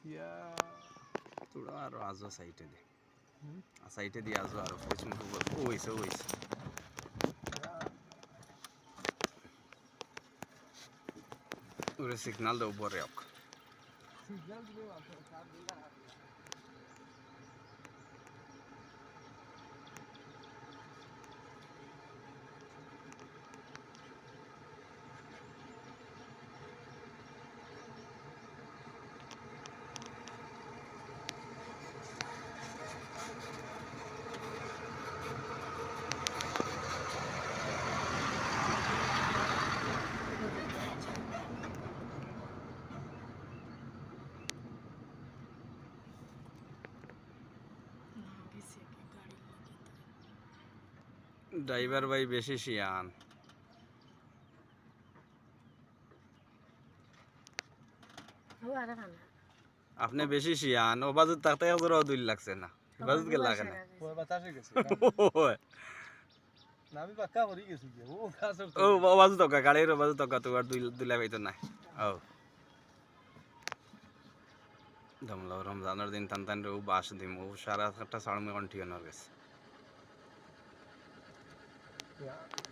ইয়া তোরা আর আজও সাইটে দে সাইটে দিয়ে আজও আর পেছন ও হইছে ওরে সিগনাল দাও পরে হোক সিগন্যাল দিলে আছে কার দিলা ড্রাইভার ভাই বেশি শিয়ান আপনি বেশি শিয়ান ও বাজুত থাকতে ওরা দুই লাগছে না বাজুত গেল লাগে না ওই বাতাসে গেছে না আমি পাক্কা করি গেছি যে ও কাজ ও বাজু তকা গাড়ির বাজু তকা তো আর দুই লাগাই তো না ও দমলা রমজানের দিন টান টান ও বাস দিম ও সারা 7টা 7:30 ঘন্টা গেছে Yeah.